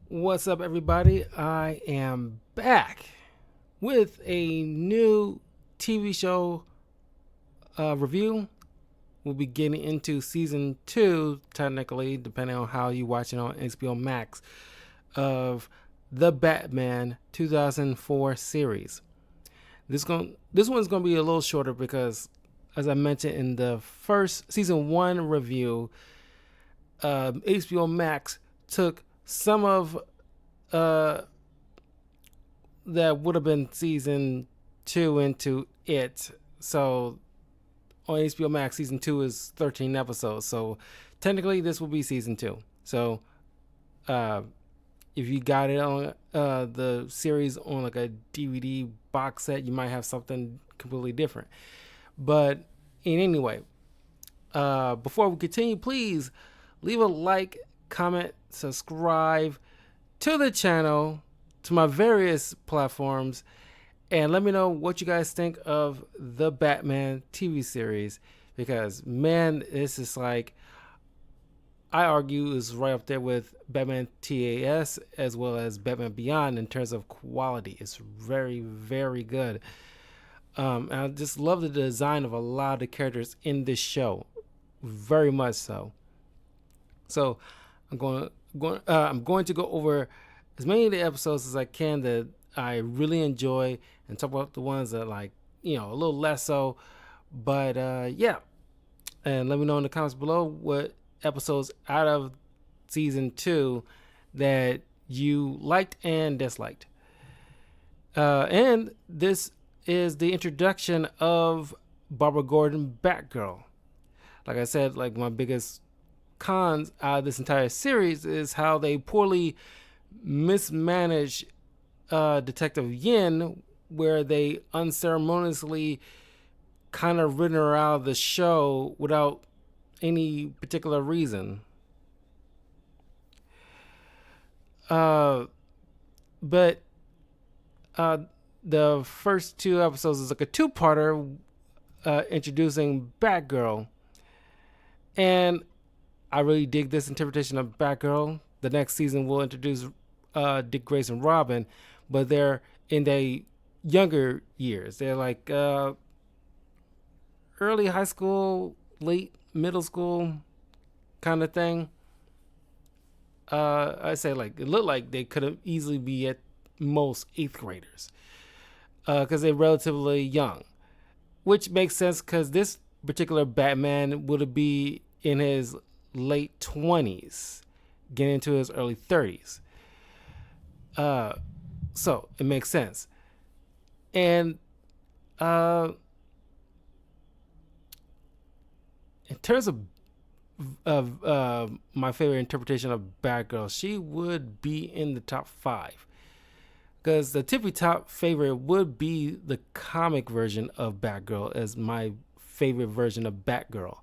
What's up, everybody? I am back with a new TV show review. We'll be getting into season two, technically, depending on how you watch it on HBO Max, of the Batman 2004 series. This one's gonna be a little shorter because, as I mentioned in the first season one review, HBO Max took some of uh, that would have been season two into it. So on HBO Max, season two is 13 episodes. So technically, this will be season two. So uh, if you got it on the series on like a DVD box set, you might have something completely different. But in any way, before we continue, please leave a like, comment, subscribe to the channel, to my various platforms, and let me know what you guys think of the Batman TV series. Because, man, this is like, I argue, is right up there with Batman TAS as well as Batman Beyond in terms of quality. It's very, very good. And I just love the design of a lot of the characters in this show, very much so. So I'm going to go over as many of the episodes as I can that I really enjoy and talk about the ones that like a little less so. But yeah, and let me know in the comments below what episodes out of season two that you liked and disliked. And this is the introduction of Barbara Gordon Batgirl. Like I said, like my biggest cons out of this entire series is how they poorly mismanage Detective Yin, where they unceremoniously kind of ridden her out of the show without any particular reason. But the first two episodes is like a two-parter introducing Batgirl, and I really dig this interpretation of Batgirl. The next season will introduce Dick Grayson Robin, but they're in their younger years. They're like early high school, late middle school kind of thing. I say like it looked like they could have easily be at most eighth graders because they're relatively young, which makes sense because this particular Batman would be in his late 20s, getting into his early 30s. So it makes sense. And in terms of my favorite interpretation of Batgirl, she would be in the top five. Because the tippy top favorite would be the comic version of Batgirl as my favorite version of Batgirl.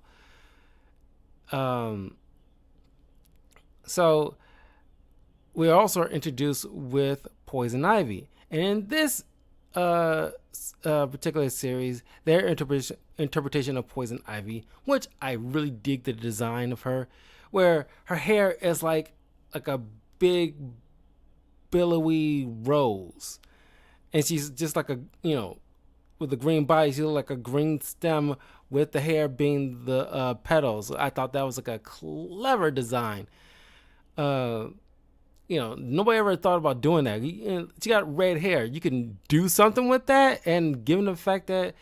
So we also are introduced with Poison Ivy, and in this particular series, their interpretation of Poison Ivy, which I really dig the design of her, where her hair is like a big billowy rose, and she's just like with the green body, she looks like a green stem with the hair being the petals. I thought that was like a clever design. Nobody ever thought about doing that. She got red hair. You can do something with that, and given the fact that,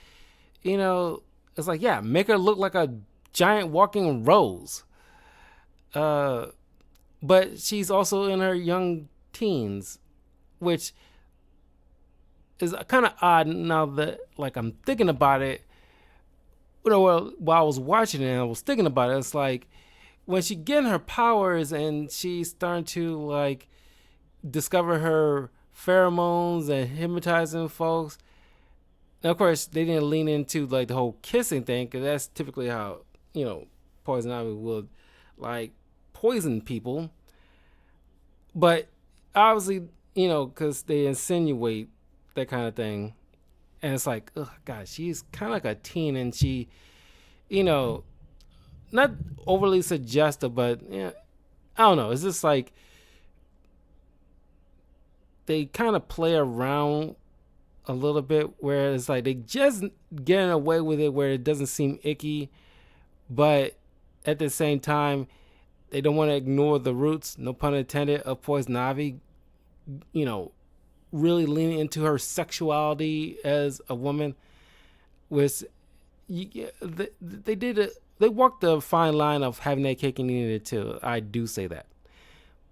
it's like, yeah, make her look like a giant walking rose. But she's also in her young teens, which is kind of odd now that, like, I'm thinking about it. While I was watching it, I was thinking about it. It's like, when she getting her powers and she's starting to like discover her pheromones and hypnotizing folks. Now, of course, they didn't lean into like the whole kissing thing because that's typically how Poison Ivy would like poison people. But obviously, because they insinuate that kind of thing, and it's like, oh God, she's kind of like a teen, and she, not overly suggestive, but yeah, I don't know. It's just like they kind of play around a little bit where it's like they just getting away with it where it doesn't seem icky, but at the same time they don't want to ignore the roots, no pun intended, of Poison Ivy, you know, really leaning into her sexuality as a woman. Was they did it, they walked the fine line of having that cake and eating it too. I do say that.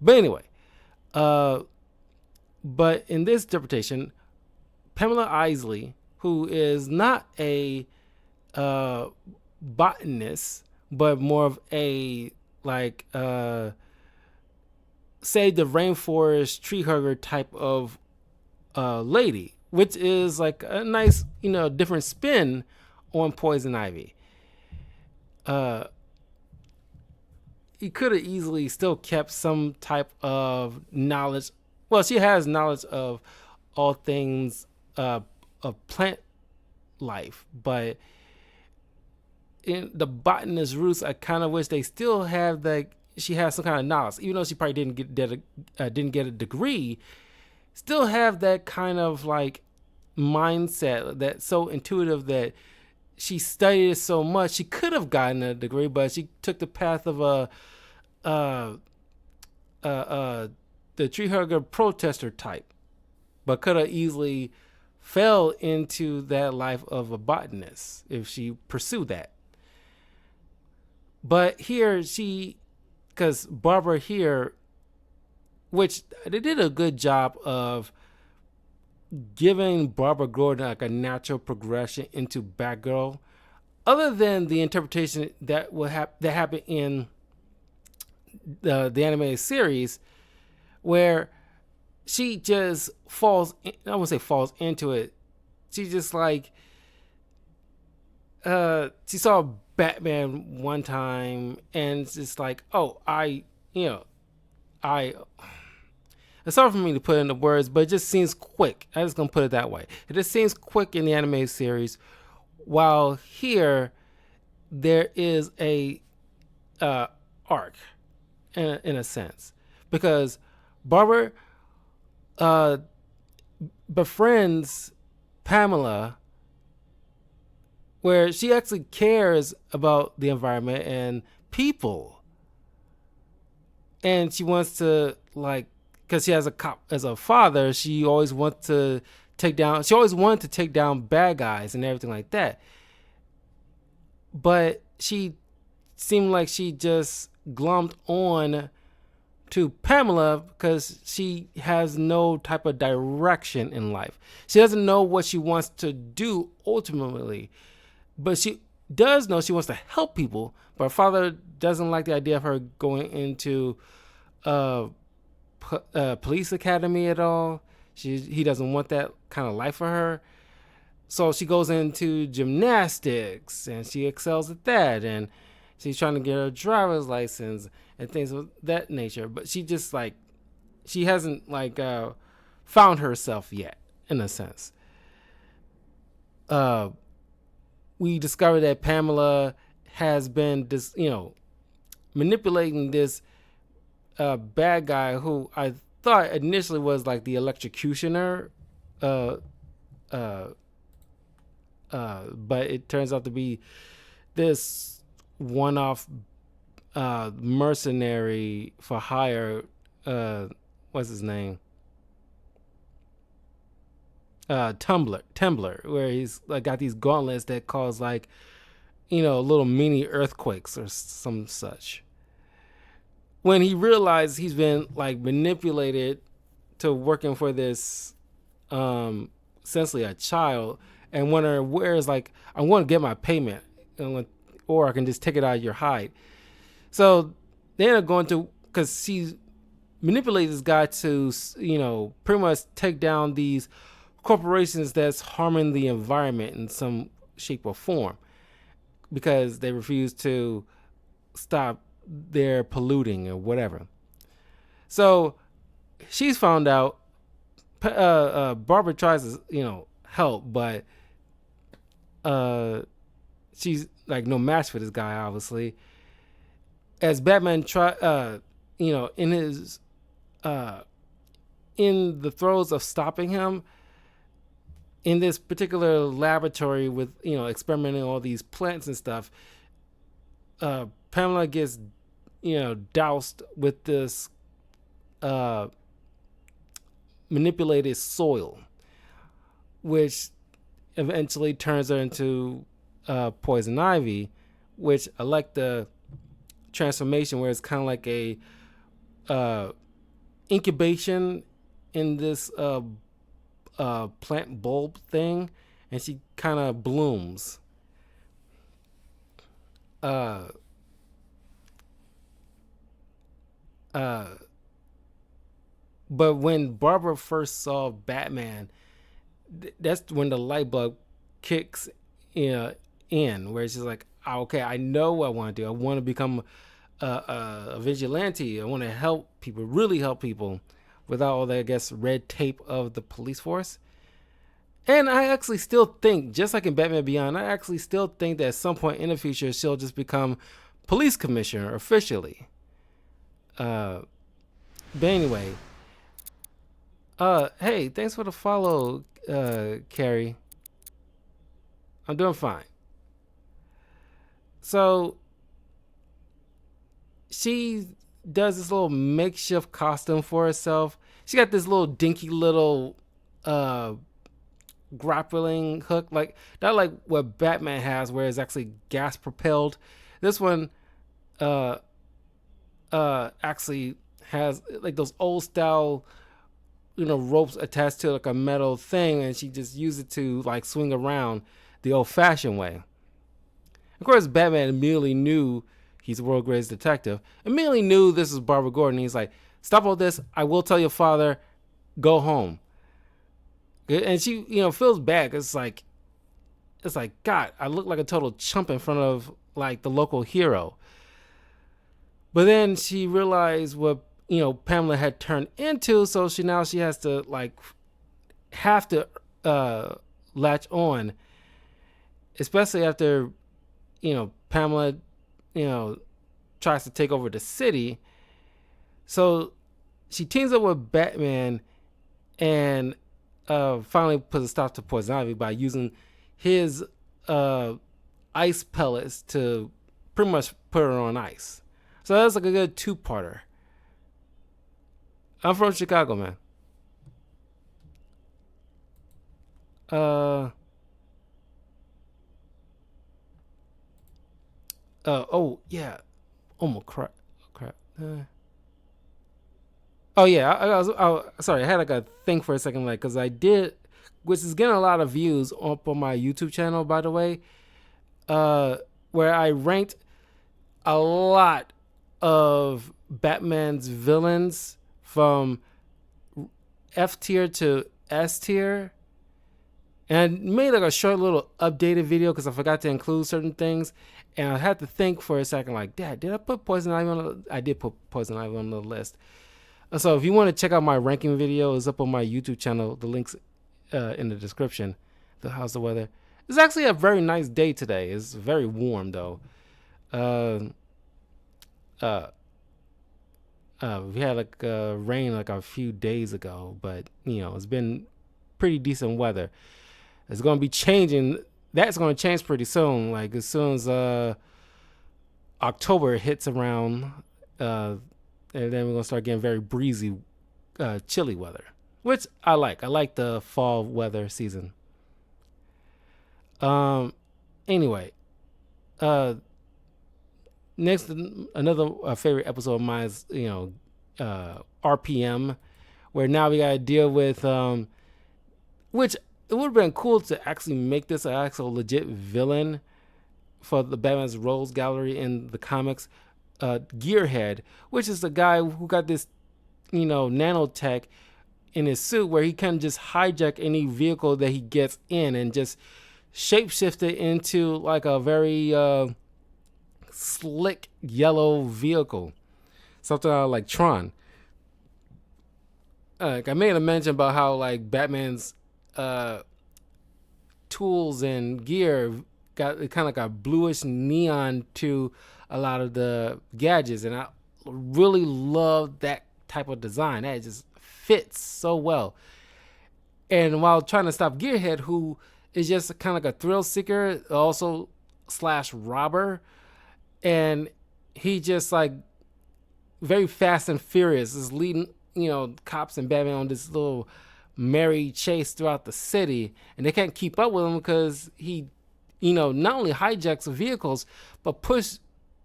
But anyway, but in this interpretation, Pamela Isley, who is not a botanist, but more of a like save the rainforest tree hugger type of lady, which is like a nice, different spin on Poison Ivy. He could have easily still kept some type of knowledge. Well, she has knowledge of all things of plant life, but in the botanist roots, I kind of wish they still have she has some kind of knowledge, even though she probably didn't get a degree. Still have that kind of like mindset that's so intuitive that she studied it so much she could have gotten a degree, but she took the path of the tree hugger protester type, but could have easily fell into that life of a botanist if she pursued that. But here because Barbara here, which they did a good job of giving Barbara Gordon like a natural progression into Batgirl, other than the interpretation that that happened in the animated series, where she just falls. I won't say falls into it. She just like she saw Batman one time and it's just like, oh, it's hard for me to put into words, but it just seems quick. I'm just gonna put it that way. It just seems quick in the animated series, while here there is a arc in a sense, because Barbara befriends Pamela, where she actually cares about the environment and people, and she wants to because she has a cop as a father, she always wanted to take down bad guys and everything like that. But she seemed like she just glommed on to Pamela because she has no type of direction in life. She doesn't know what she wants to do ultimately, but she does know she wants to help people. But her father doesn't like the idea of her going into police academy at all. He doesn't want that kind of life for her. So she goes into gymnastics and she excels at that, and she's trying to get her driver's license and things of that nature. But she just she hasn't found herself yet, in a sense. We discovered that Pamela has been manipulating this bad guy who I thought initially was like the electrocutioner, but it turns out to be this one-off mercenary for hire. What's his name? Tumbler, where he's got these gauntlets that cause little mini earthquakes or some such. When he realized he's been manipulated to working for this essentially a child, and wondering where is I'm going to get my payment, or I can just take it out of your hide. So they end up going to, because he manipulated this guy to pretty much take down these corporations that's harming the environment in some shape or form, because they refuse to stop their polluting or whatever. So she's found out. Barbara tries to help, but she's no match for this guy, obviously. As Batman in his in the throes of stopping him in this particular laboratory with, experimenting all these plants and stuff, Pamela gets, doused with this manipulated soil, which eventually turns her into Poison Ivy, which I like the transformation where it's kind of like a incubation in this plant bulb thing, and she kind of blooms. But when Barbara first saw Batman, that's when the light bulb kicks in, where she's like, okay, I know what I want to do. I want to become a vigilante. I want to help people, really help people, without all the, I guess, red tape of the police force. And I actually still think, just like in Batman Beyond, I actually still think that at some point in the future, she'll just become police commissioner officially. But anyway, hey, thanks for the follow, Carrie. I'm doing fine. So she does this little makeshift costume for herself. She got this little dinky little grappling hook, like not like what Batman has, where it's actually gas propelled. This one actually has like those old style, ropes attached to like a metal thing, and she just used it to like swing around the old fashioned way. Of course, Batman immediately knew he's the world's greatest detective. Immediately knew this was Barbara Gordon. He's like, stop all this. I will tell your father. Go home. And she, feels bad. It's like, God, I look like a total chump in front of like the local hero. But then she realized what, Pamela had turned into. So she has to latch on, especially after, Pamela, tries to take over the city. So she teams up with Batman and finally puts a stop to Poison Ivy by using his ice pellets to pretty much put her on ice. So that's like a good two-parter. I'm from Chicago, man. Oh yeah. Oh my crap. Oh yeah. Sorry. I had like a thing for a second, like, because I did, which is getting a lot of views up on my YouTube channel, by the way. Where I ranked a lot of Batman's villains from F tier to S tier. And I made like a short little updated video because I forgot to include certain things. And I had to think for a second, like, did I put Poison Ivy on the... I did put Poison Ivy on the list. So if you want to check out my ranking video, it's up on my YouTube channel. The link's in the description. How's the weather? It's actually a very nice day today. It's very warm, though. We had like rain like a few days ago, but it's been pretty decent weather. It's going to be changing. That's going to change pretty soon. Like as soon as October hits around, and then we're going to start getting very breezy, chilly weather, which I like. I like the fall weather season. Anyway, next, another favorite episode of mine is, RPM, where now we got to deal with, which it would have been cool to actually make this an actual legit villain for the Batman's Rogues Gallery in the comics. Gearhead, which is the guy who got this, nanotech in his suit where he can just hijack any vehicle that he gets in and just shapeshift it into like a very slick yellow vehicle, something like Tron. I made a mention about how like Batman's tools and gear got kind of like a bluish neon to a lot of the gadgets, and I really love that type of design. That is just fits so well. And while trying to stop Gearhead, who is just kind of like a thrill seeker, also slash robber, and he just like very fast and furious is leading, cops and Batman on this little merry chase throughout the city, and they can't keep up with him because he, not only hijacks vehicles but push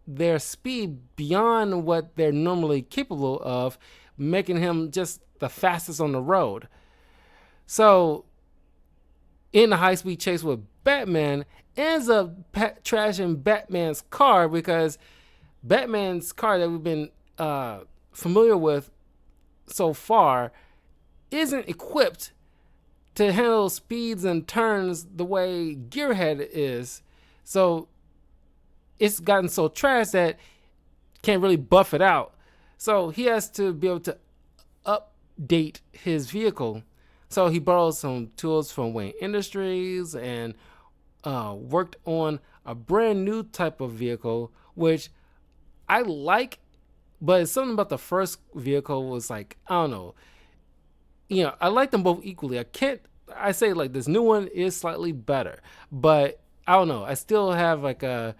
their speed beyond what they're normally capable of, making him just the fastest on the road. So, in the high-speed chase with Batman, ends up trashing Batman's car because Batman's car that we've been familiar with so far isn't equipped to handle speeds and turns the way Gearhead is. So it's gotten so trashed that can't really buff it out. So he has to be able to update his vehicle. So he borrowed some tools from Wayne Industries and worked on a brand new type of vehicle, which I like, but it's something about the first vehicle was like, I don't know. I like them both equally. I say like this new one is slightly better, but I don't know. I still have like a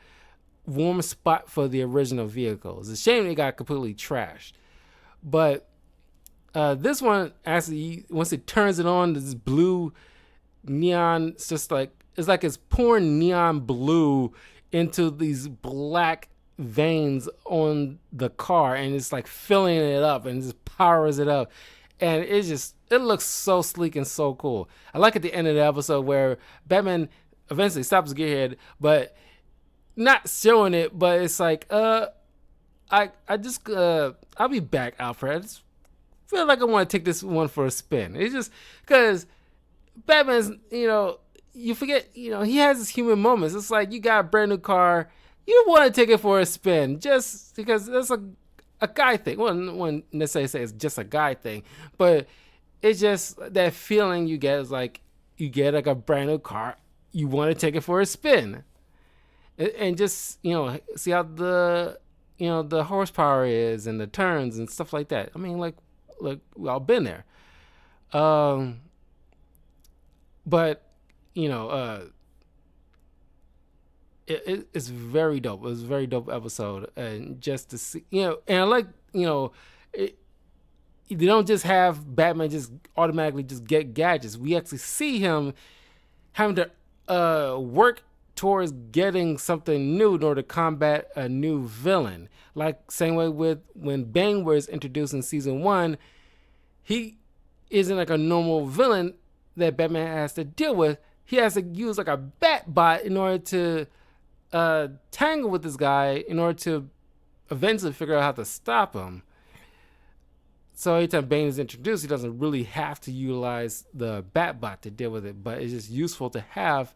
warm spot for the original vehicle. It's a shame it got completely trashed. But this one, actually, once it turns it on, this blue neon, it's like it's pouring neon blue into these black veins on the car, and it's like filling it up and just powers it up. And it looks so sleek and so cool. I like at the end of the episode where Batman eventually stops Gearhead, but not showing it, but it's like, I'll be back, Alfred. I just feel like I want to take this one for a spin. It's just because Batman's, you forget, he has his human moments. It's like you got a brand new car, you want to take it for a spin just because that's a guy thing. Well, I wouldn't necessarily say it's just a guy thing, but it's just that feeling you get is like you get like a brand new car, you want to take it for a spin, and just see how the horsepower is and the turns and stuff like that. I mean, like we all been there, but it's very dope. It was a very dope episode, and just to see, and I like, they don't just have Batman just automatically just get gadgets. We actually see him having to work towards getting something new in order to combat a new villain. Like same way with when Bane was introduced in season 1, he isn't like a normal villain that Batman has to deal with. He has to use like a Batbot in order to tangle with this guy in order to eventually figure out how to stop him. So anytime Bane is introduced, he doesn't really have to utilize the Batbot to deal with it, but it's just useful to have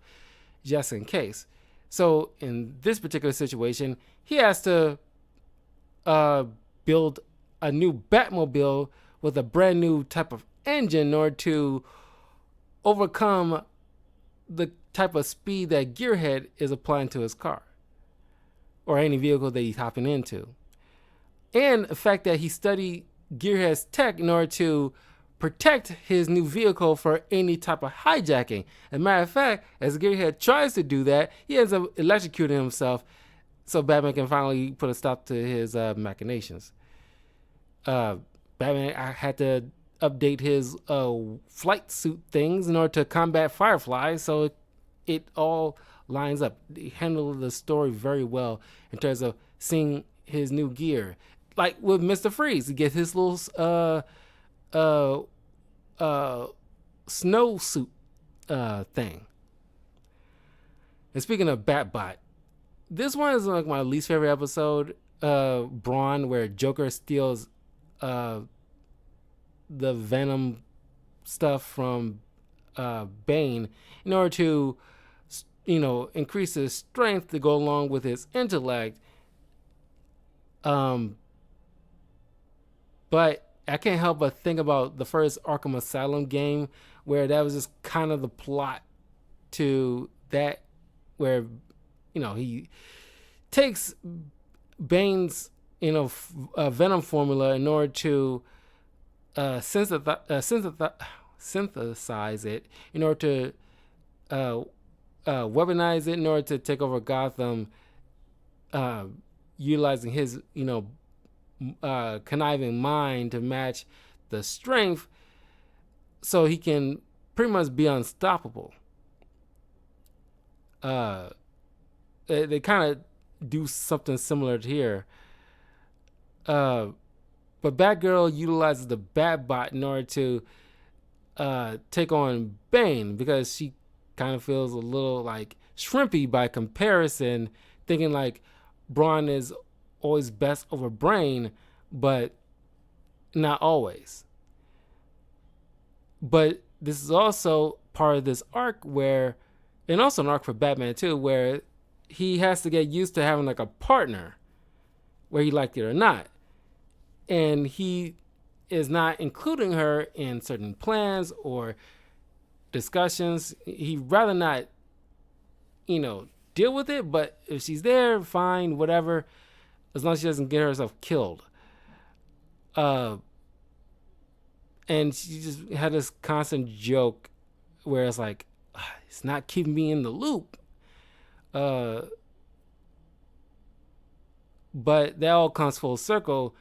just in case. So in this particular situation, he has to build a new Batmobile with a brand new type of engine in order to overcome the type of speed that Gearhead is applying to his car or any vehicle that he's hopping into. And the fact that he studied Gearhead's tech in order to protect his new vehicle for any type of hijacking. As a matter of fact, as Gearhead tries to do that, he ends up electrocuting himself so Batman can finally put a stop to his machinations. Batman had to update his flight suit things in order to combat Firefly, so it all lines up. He handled the story very well in terms of seeing his new gear. Like with Mr. Freeze, he gets his little snow suit thing. And speaking of Batbot, this one is like my least favorite episode, Brawn, where Joker steals the Venom stuff from Bane in order to, increase his strength to go along with his intellect. But I can't help but think about the first Arkham Asylum game, where that was just kind of the plot to that, where, he takes Bane's, Venom formula in order to synthesize it in order to uh, weaponize it in order to take over Gotham, uh, utilizing his conniving mind to match the strength, so he can pretty much be unstoppable. They kind of do something similar here. Uh, but Batgirl utilizes the Batbot in order to take on Bane, because she kind of feels a little like shrimpy by comparison, thinking like Brawn is always best over Brain, but not always. But this is also part of this arc where, and also an arc for Batman too, where he has to get used to having like a partner, where he liked it or not. And he is not including her in certain plans or discussions. He'd rather not, deal with it, but if she's there, fine, whatever, as long as she doesn't get herself killed. And she just had this constant joke where it's like, it's not keeping me in the loop. But that all comes full circle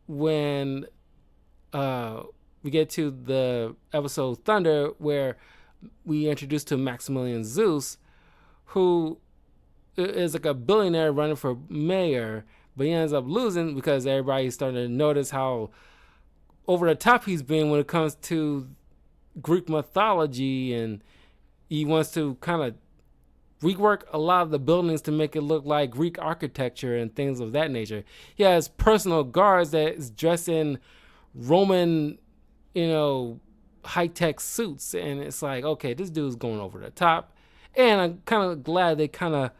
when we get to the episode Thunder, where we introduce to Maximilian Zeus, who is like a billionaire running for mayor, but he ends up losing because everybody's starting to notice how over the top he's been when it comes to Greek mythology, and he wants to kind of rework a lot of the buildings to make it look like Greek architecture and things of that nature. He has personal guards that is dressed in Roman, high-tech suits, and it's like, okay, this dude's going over the top. And I'm kind of glad they kind of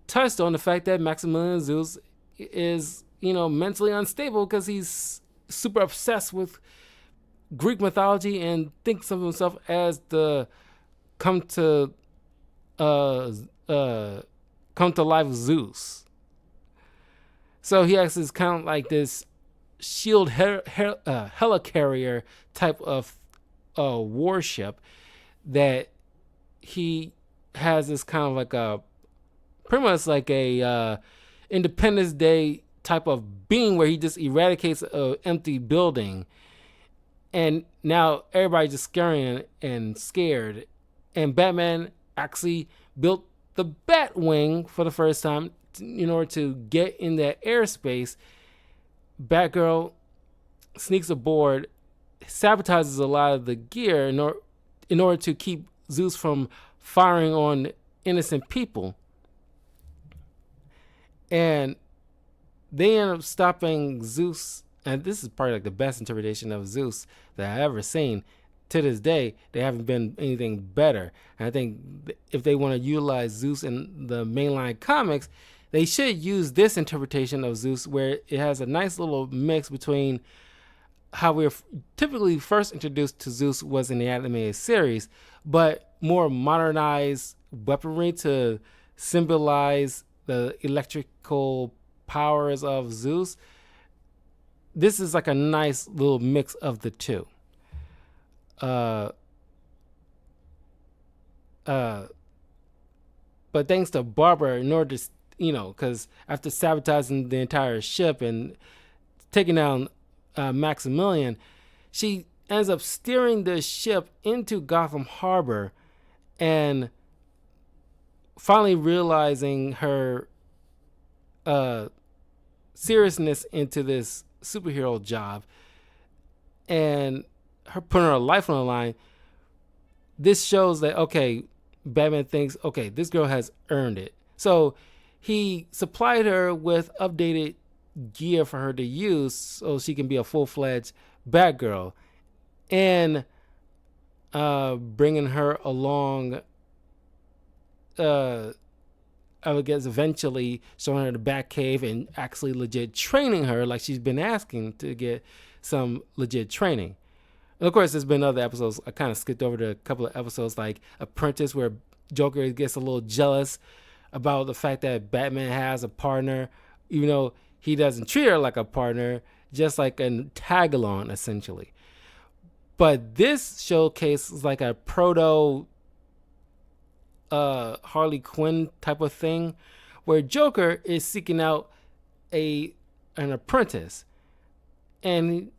touched on the fact that Maximilian Zeus is, mentally unstable, because he's super obsessed with Greek mythology and thinks of himself as the come to life Zeus. So he acts as kind of like this shield helicarrier type of warship, that he has this kind of like a pretty much like a Independence Day type of being, where he just eradicates an empty building, and now everybody's just scaring and scared. And Batman actually built the Batwing for the first time in order to get in that airspace. Batgirl sneaks aboard, sabotages a lot of the gear in order to keep Zeus from firing on innocent people. And they end up stopping Zeus, and this is probably like the best interpretation of Zeus that I've ever seen. To this day, there haven't been anything better. And I think if they want to utilize Zeus in the mainline comics, they should use this interpretation of Zeus, where it has a nice little mix between how we're typically first introduced to Zeus was in the animated series, but more modernized weaponry to symbolize the electrical powers of Zeus. This is like a nice little mix of the two. But thanks to Barbara, in order to, because after sabotaging the entire ship and taking down Maximilian, she ends up steering the ship into Gotham Harbor, and finally realizing her seriousness into this superhero job, and her putting her life on the line. This shows that, okay, Batman thinks, okay, this girl has earned it. So he supplied her with updated gear for her to use so she can be a full-fledged Batgirl, and bringing her along, I guess eventually showing her the Batcave and actually legit training her like she's been asking to get some legit training. And of course, there's been other episodes. I kind of skipped over to a couple of episodes like Apprentice, where Joker gets a little jealous about the fact that Batman has a partner, even though he doesn't treat her like a partner, just like a tag-along essentially. But this showcase is like a proto Harley Quinn type of thing, where Joker is seeking out an apprentice, and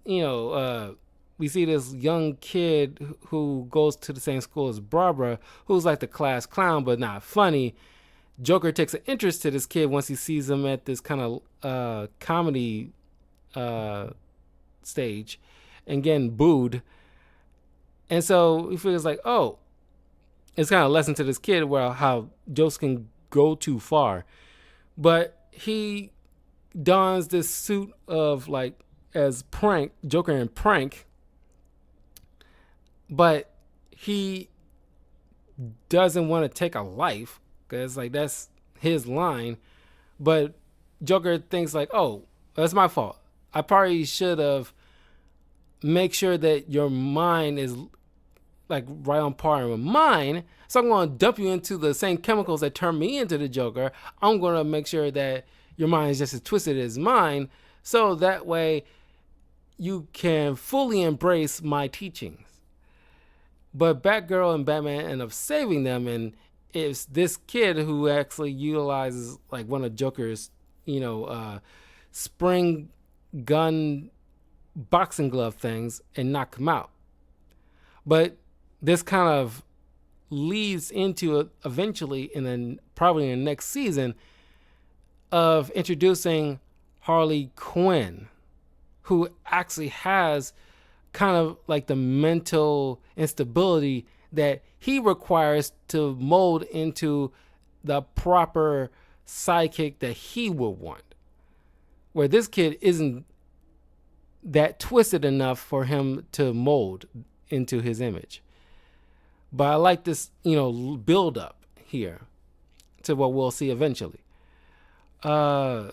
we see this young kid who goes to the same school as Barbara, who's like the class clown but not funny. Joker takes an interest to this kid once he sees him at this kind of comedy stage and getting booed. And so he feels like, oh, it's kind of a lesson to this kid where how jokes can go too far. But he dons this suit of like as prank, Joker and prank, but he doesn't want to take a life because like that's his line. But Joker thinks like, oh, that's my fault. I probably should have make sure that your mind is like right on par with mine. So I'm going to dump you into the same chemicals that turn me into the Joker. I'm going to make sure that your mind is just as twisted as mine. So that way you can fully embrace my teachings. But Batgirl and Batman end up saving them. And it's this kid who actually utilizes like one of Joker's, spring gun boxing glove things and knock him out. But this kind of leads into eventually probably in the next season of introducing Harley Quinn, who actually has kind of like the mental instability that he requires to mold into the proper sidekick that he would want. Where this kid isn't that twisted enough for him to mold into his image. But I like this, build up here to what we'll see eventually. Another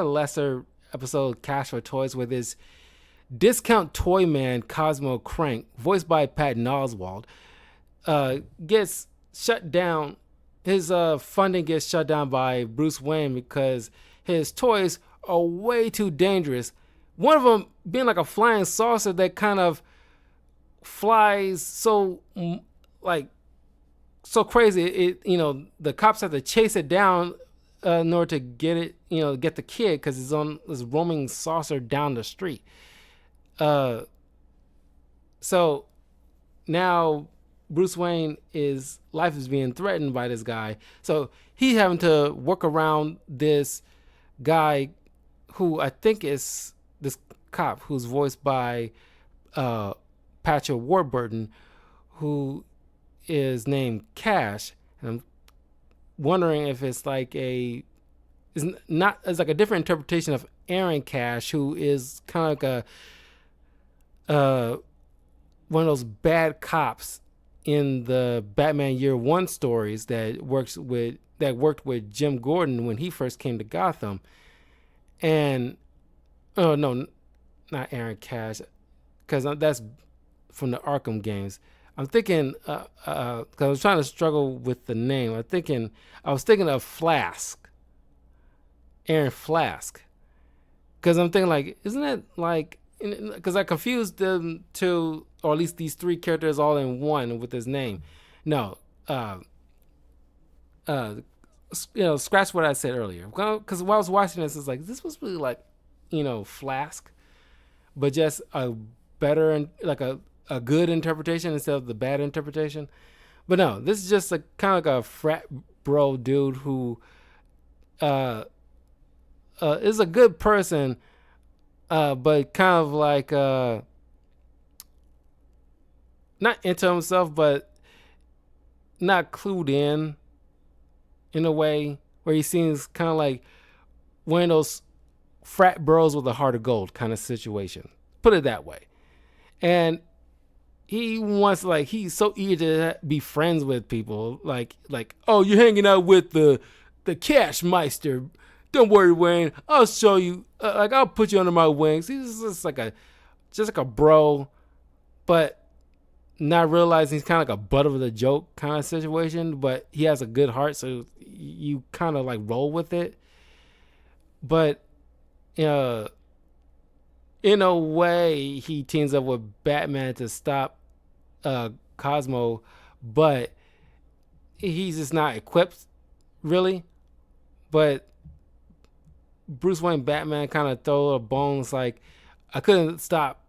lesser episode, Cash for Toys, with his discount toy man Cosmo Crank, voiced by Patton Oswalt, gets shut down. His funding gets shut down by Bruce Wayne because his toys are way too dangerous. One of them being like a flying saucer that kind of flies so crazy. The cops have to chase it down in order to get it, get the kid because it's on this roaming saucer down the street. So now Bruce Wayne life is being threatened by this guy. So he having to work around this guy who I think is this cop who's voiced by Patrick Warburton, who is named Cash. And I'm wondering if it's like it's like a different interpretation of Aaron Cash, who is kind of like one of those bad cops in the Batman Year One stories that worked with Jim Gordon when he first came to Gotham. And oh no, not Aaron Cash, because that's from the Arkham games. I'm thinking because I was trying to struggle with the name. I was thinking of Flask, Aaron Flask, because I'm thinking like, isn't it like? Because I confused them two, or at least these three characters all in one with his name. No, scratch what I said earlier. Because while I was watching this, it's like this was really like, Flask, but just a better and like a good interpretation instead of the bad interpretation. But no, this is just a kind of like a frat bro dude who is a good person. But kind of like not into himself, but not clued in a way where he seems kind of like one of those frat bros with a heart of gold kind of situation. Put it that way. And he wants he's so eager to be friends with people. Like, oh, you're hanging out with the Cash Meister. Don't worry, Wayne. I'll show you. I'll put you under my wings. He's just like a bro, but not realizing he's kind of like a butt of the joke kind of situation, but he has a good heart, so you kind of like roll with it. But uh, in a way, he teams up with Batman to stop Cosmo, but he's just not equipped really. But Bruce Wayne Batman kind of throw a bones like I couldn't stop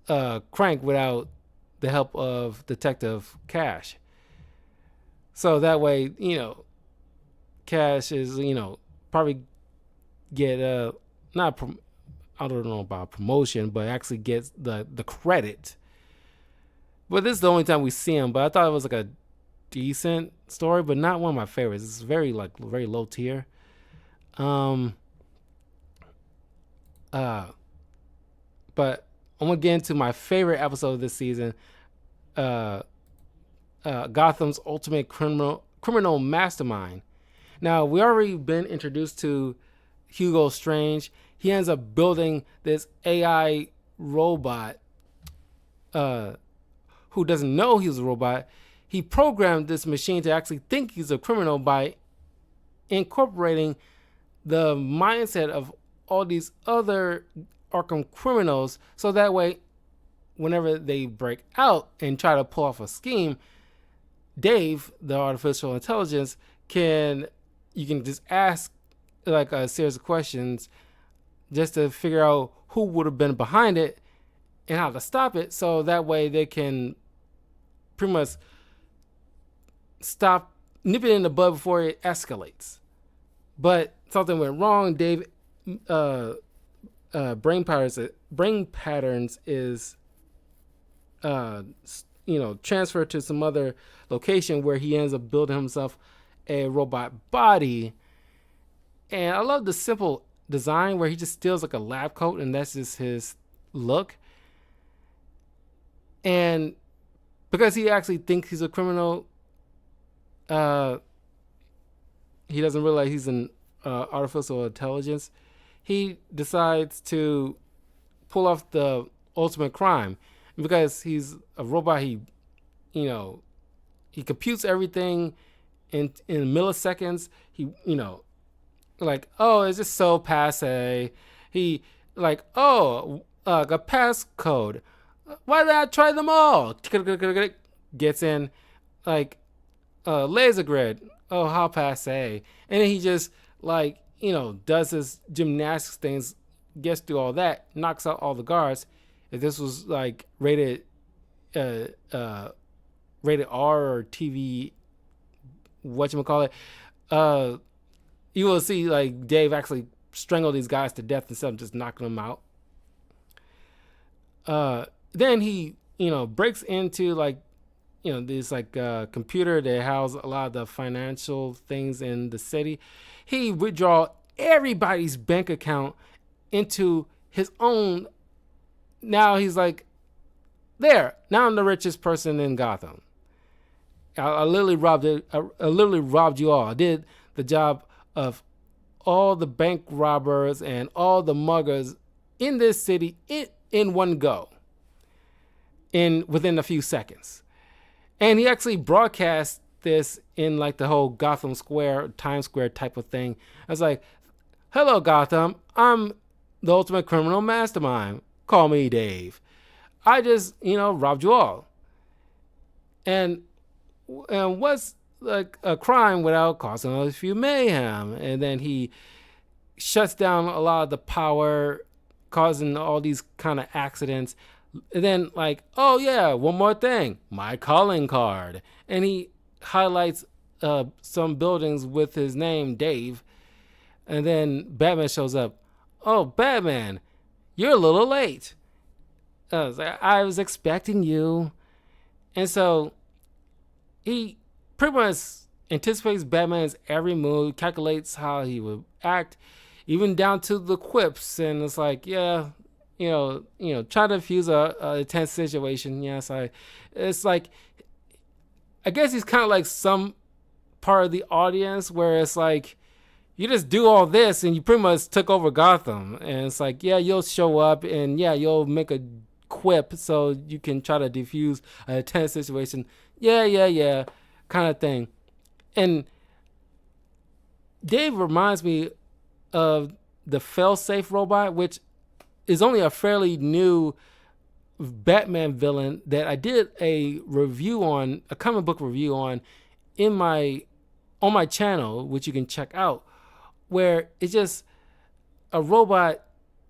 Crank without the help of Detective Cash. So that way, Cash is, probably get not I don't know about promotion, but actually gets the credit. But this is the only time we see him. But I thought it was like a decent story, but not one of my favorites. It's very low tier. Um, but I'm gonna get into my favorite episode of this season. Uh, Gotham's ultimate criminal mastermind. Now we already been introduced to Hugo Strange. He ends up building this AI robot who doesn't know he's a robot. He programmed this machine to actually think he's a criminal by incorporating the mindset of all these other Arkham criminals, so that way whenever they break out and try to pull off a scheme, Dave, the artificial intelligence, you can just ask like a series of questions just to figure out who would have been behind it and how to stop it, so that way they can pretty much nip it in the bud before it escalates. But something went wrong. Dave brain patterns is transferred to some other location where he ends up building himself a robot body. And I love the simple design where he just steals like a lab coat and that's just his look. And because he actually thinks he's a criminal, he doesn't realize he's an artificial intelligence. He decides to pull off the ultimate crime. And because he's a robot, he computes everything in milliseconds. He, like, oh, it's just so passe. He like, oh, a passcode. Why did I try them all? Gets in, like, laser grid. Oh, how passe. And then he just like, does his gymnastics things, gets through all that, knocks out all the guards. If this was like rated R or TV, whatchamacallit, you will see like Dave actually strangle these guys to death instead of just knocking them out. Then he, breaks into like, this like computer that houses a lot of the financial things in the city. He withdraw everybody's bank account into his own. Now he's like, there. Now I'm the richest person in Gotham. I literally robbed it. I literally robbed you all. I did the job of all the bank robbers and all the muggers in this city in one go. Within a few seconds. And he actually broadcast this in like the whole Gotham Square, Times Square type of thing. I was like, hello, Gotham. I'm the ultimate criminal mastermind. Call me Dave. I just, robbed you all. And what's like a crime without causing a few mayhem? And then he shuts down a lot of the power, causing all these kind of accidents. And then like, oh yeah, one more thing, my calling card. And he highlights some buildings with his name, Dave. And then Batman shows up. Oh, Batman, you're a little late. I was expecting you. And so he pretty much anticipates Batman's every move, calculates how he would act, even down to the quips. And it's like, yeah, try to fuse a tense situation. Yes, it's like, I guess he's kind of like some part of the audience where it's like, you just do all this and you pretty much took over Gotham. And it's like, yeah, you'll show up and yeah, you'll make a quip so you can try to defuse a tense situation. Yeah, kind of thing. And Dave reminds me of the failsafe robot, which is only a fairly new Batman villain that I did a review on, a comic book review on on my channel, which you can check out, where it's just a robot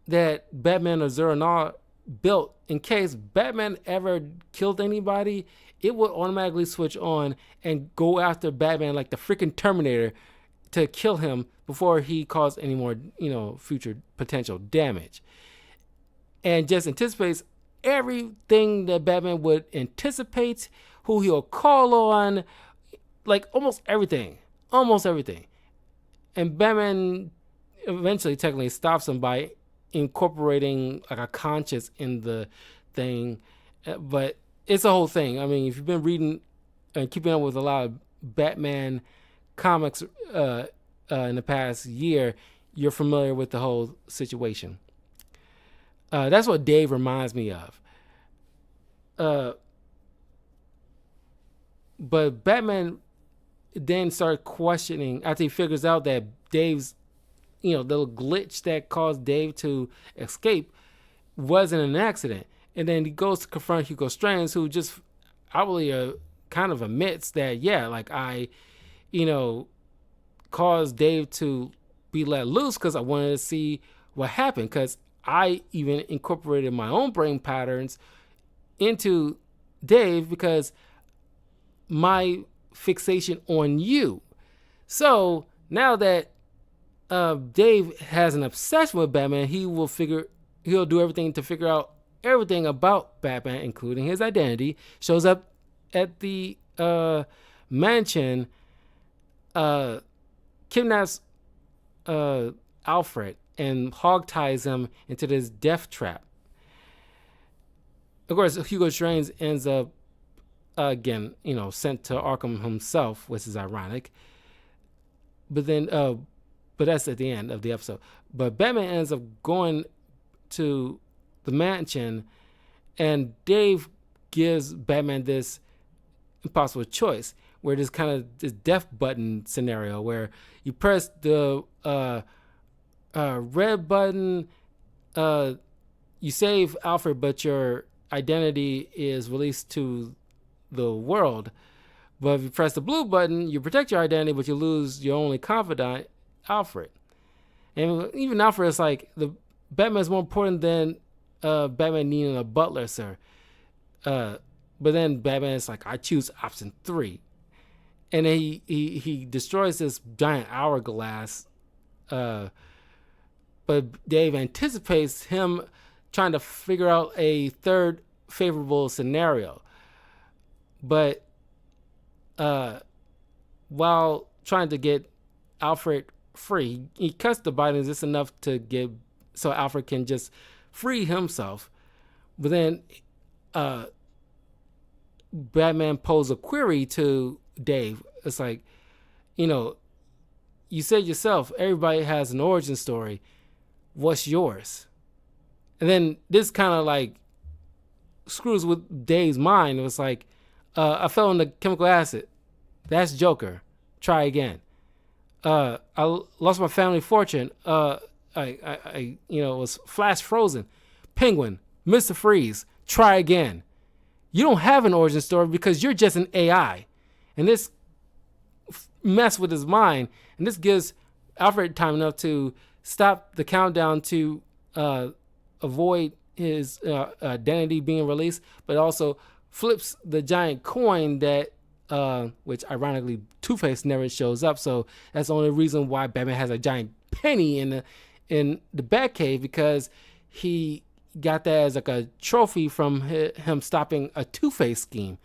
that Batman or Zur-En-Arrh built in case Batman ever killed anybody. It would automatically switch on and go after Batman like the freaking Terminator to kill him before he caused any more, future potential damage. And just anticipates everything that Batman would anticipate, who he'll call on, like almost everything. And Batman eventually technically stops him by incorporating like a conscience in the thing. But it's a whole thing. I mean, if you've been reading and keeping up with a lot of Batman comics in the past year, you're familiar with the whole situation. That's what Dave reminds me of. But Batman then starts questioning after he figures out that Dave's, the little glitch that caused Dave to escape wasn't an accident. And then he goes to confront Hugo Strange, who just outwardly kind of admits that, I caused Dave to be let loose because I wanted to see what happened, because I even incorporated my own brain patterns into Dave because my fixation on you. So now that Dave has an obsession with Batman, he'll do everything to figure out everything about Batman, including his identity. Shows up at the mansion, kidnaps Alfred, and hogties him into this death trap. Of course, Hugo Strange ends up again, sent to Arkham himself, which is ironic. But then, but that's at the end of the episode. But Batman ends up going to the mansion, and Dave gives Batman this impossible choice, where there's kind of this death button scenario where you press the red button, you save Alfred, but your identity is released to the world. But if you press the blue button, you protect your identity, but you lose your only confidant, Alfred. And even Alfred is like, the Batman's more important than Batman needing a butler, sir. But then Batman is like, I choose option 3. And then he destroys this giant hourglass. But Dave anticipates him trying to figure out a third favorable scenario. But while trying to get Alfred free, he cuts the bindings just enough to get so Alfred can just free himself. But then Batman posed a query to Dave. It's like, you said yourself, everybody has an origin story. What's yours? And then this kind of like screws with Dave's mind. It was like, I fell into chemical acid. That's Joker. Try again. I lost my family fortune. I was flash frozen. Penguin. Mr. Freeze. Try again. You don't have an origin story because you're just an AI. And this mess with his mind. And this gives Alfred time enough to stop the countdown to avoid his identity being released, but also flips the giant coin that, which ironically Two-Face never shows up. So that's the only reason why Batman has a giant penny in the Batcave, because he got that as like a trophy from him stopping a Two-Face scheme.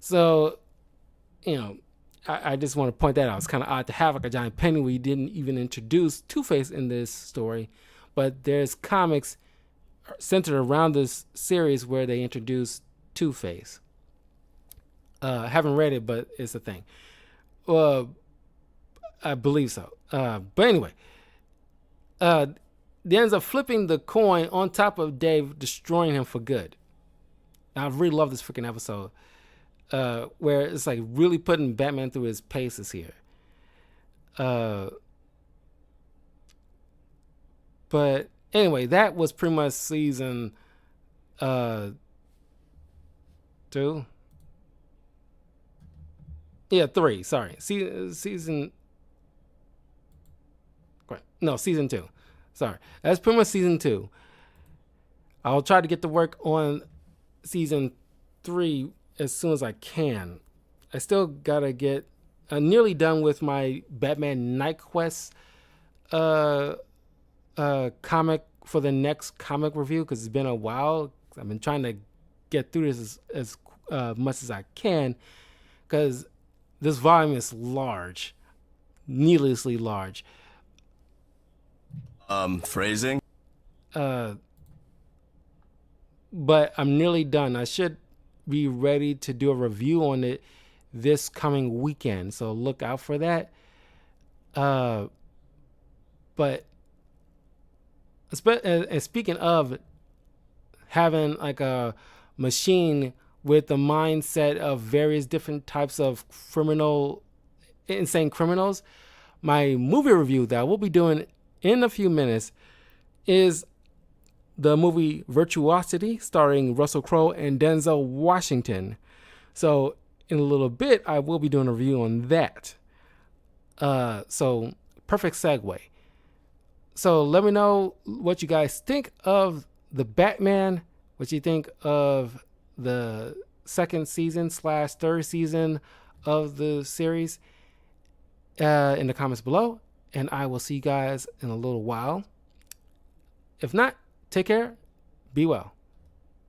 So, I just want to point that out. It's kind of odd to have like a giant penny where you didn't even introduce Two-Face in this story, but there's comics centered around this series where they introduce Two-Face. I haven't read it, but it's a thing. I believe so. But anyway, they ends up flipping the coin on top of Dave, destroying him for good. I really love this freaking episode, where it's like really putting Batman through his paces here. But anyway, that was pretty much season 2. Yeah, 3. Sorry, season. No, season 2. Sorry, that's pretty much season 2. I'll try to get to work on season 3 as soon as I can. I still gotta get nearly done with my Batman Night Quest comic for the next comic review, because it's been a while. I've been trying to get through this as much as I can, because this volume is large, needlessly large. Phrasing? But I'm nearly done. I should be ready to do a review on it this coming weekend, so look out for that. But speaking of having like a machine with the mindset of various different types of insane criminals, my movie review that I will be doing in a few minutes is the movie Virtuosity, starring Russell Crowe and Denzel Washington. So in a little bit, I will be doing a review on that. So perfect segue. So let me know what you guys think of the Batman, what you think of the second season / third season of the series in the comments below. And I will see you guys in a little while. If not, take care. Be well.